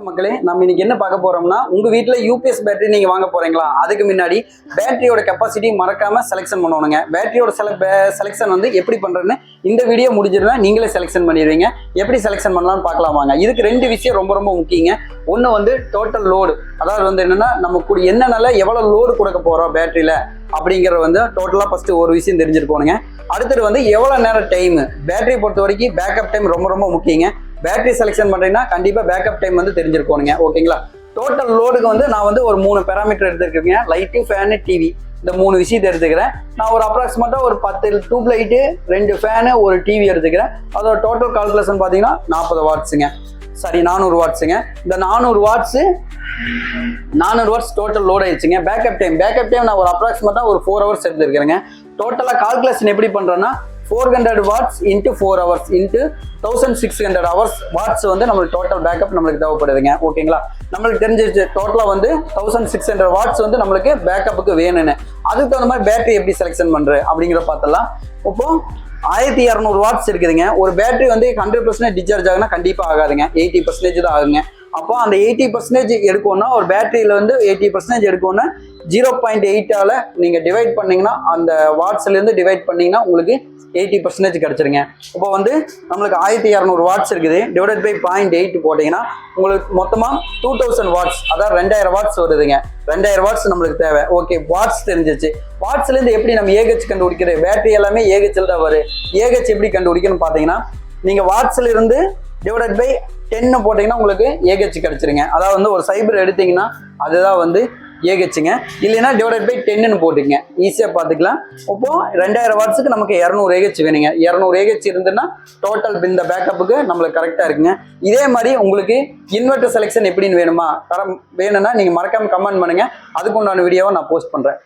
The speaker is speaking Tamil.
மக்களே நம்ம இன்னைக்கு என்ன பார்க்க போறோம்னா உங்க வீட்ல யூபிஎஸ் பேட்டரி நீங்க வாங்க போறீங்களா அதுக்கு முன்னாடி பேட்டரியோட கெப்பாசிட்டி மறக்காம செலக்ஷன் பண்ணணுங்க. பேட்டரியோட செலக்ஷன் வந்து எப்படி பண்றதுன்னு இந்த வீடியோ முடிஞ்சிருந்தா நீங்களே செலக்ஷன் பண்ணிடுவீங்க. எப்படி செலக்ஷன் பண்ணலாம்னு பார்க்கலாம் வாங்க. இதுக்கு ரெண்டு விஷயம் ரொம்ப ரொம்ப முக்கியங்க. ஒன்று வந்து டோட்டல் லோடு, அதாவது வந்து என்னன்னா நம்ம கூட என்னனால எவ்வளவு லோடு கொடுக்க போறோம் பேட்டரியில அப்படிங்கிற வந்து டோட்டலா ஃபர்ஸ்ட் ஒரு விஷயம் தெரிஞ்சிருக்கோனுங்க. அடுத்தது வந்து எவ்வளவு நேரம் டைம், பேட்டரி பொறுத்த வரைக்கும் பேக்கப் டைம் ரொம்ப ரொம்ப முக்கியங்க. பேட்டரி செலக்ஷன் பண்றீங்கன்னா கண்டிப்பா பேக்கப் டைம் வந்து தெரிஞ்சிருக்கோனுங்க. ஓகேங்களா? டோட்டல் லோடுக்கு வந்து நான் வந்து ஒரு 3 பேராமீட்டர் எடுத்துருக்கேங்க. லைட்டு, ஃபேனு, டிவி, இந்த 3 விஷயத்தை எடுத்துக்கிறேன். நான் ஒரு அப்ராக்சிமேட்டா ஒரு 10 டியூப் லைட்டு, 2 ஃபேனு, ஒரு டிவி எடுத்துக்கிறேன். அதோட டோட்டல் கால்குலேஷன் பார்த்தீங்கன்னா 40 வாட்ஸுங்க. சாரி 400 வாட்ஸுங்க. இந்த 400 வாட்ஸ் டோட்டல் லோட் ஆயிடுச்சுங்க. பேக்கப் டைம் நான் ஒரு அப்ராக்சிமேட்டா ஒரு 4 ஹவர்ஸ் எடுத்துருக்கிறேங்க. டோட்டலா கால்குலேஷன் எப்படி பண்றேன்னா 400 watts into 4 hours into 1600 hours watts வந்து நம்மளுக்கு டோட்டல் பேக்கப் நம்மளுக்கு தேவைப்படுதுங்க. ஓகேங்களா? நம்மளுக்கு தெரிஞ்சிருச்சு டோட்டலா வந்து 1600 வாட்ஸ் வந்து நம்மளுக்கு பேக்கப்புக்கு வேணும்னு. அதுக்கு தகுந்த மாதிரி பேட்டரி எப்படி செலக்ஷன் பண்றது அப்படிங்கிறத பார்த்தலாம். இப்போ 1200 வாட்ஸ் இருக்குதுங்க. ஒரு பேட்டரி வந்து 100% டிஸ்சார்ஜ் ஆகுனா கண்டிப்பா ஆகாதுங்க. 80% தான் ஆகுங்க. அப்போ அந்த 80% எடுக்கணும்னா ஒரு பேட்டரியில வந்து 80% எடுக்கணும்னா 0.8ஆல நீங்க டிவைட் பண்ணீங்கன்னா, அந்த வாட்ஸ்ல இருந்து டிவைட் பண்ணீங்கன்னா உங்களுக்கு 80% கிடைச்சிருங்க. இப்போ வந்து நம்மளுக்கு 1200 வாட்ஸ் இருக்குது, டிவைட் பை 0.8 போட்டீங்கன்னா உங்களுக்கு மொத்தமா 2000 வாட்ஸ், அதாவது 2000 வாட்ஸ் வருதுங்க. 2000 வாட்ஸ் நம்மளுக்கு தேவை. ஓகே, வாட்ஸ் தெரிஞ்சிச்சு. வாட்ஸ்ல இருந்து எப்படி நம்ம ஏஹெச் கண்டுபிடிக்கிறது? பேட்டரி எல்லாமே ஏஹெச்ல தான் வரும். ஏஹெச் எப்படி கண்டுபிடிக்கணும்னு பாத்தீங்கன்னா, நீங்க வாட்ஸ்ல இருந்து டிவைட் பை 10 போட்டீங்கன்னா உங்களுக்கு ஏஹெச் கிடைச்சிருங்க. அதாவது வந்து ஒரு சைபர் எடுத்தீங்கன்னா அதுதான் வந்து ஏஹெச்சுங்க. இல்லைன்னா டிவைட் பை 10ன்னு போட்டுங்க, ஈஸியா பாத்துக்கலாம். இப்போ 2000 வாட்ஸுக்கு நமக்கு 200 ஏஹெச் வேணுங்க. 200 ஏஹெச் இருந்துன்னா டோட்டல் இந்த பேக்கப்புக்கு நம்மளுக்கு கரெக்டா இருக்குங்க. இதே மாதிரி உங்களுக்கு இன்வெர்டர் செலக்ஷன் எப்படின்னு வேணும்னா நீங்க மறக்காம கமெண்ட் பண்ணுங்க. அதுக்கு உண்டான வீடியோவை நான் போஸ்ட் பண்றேன்.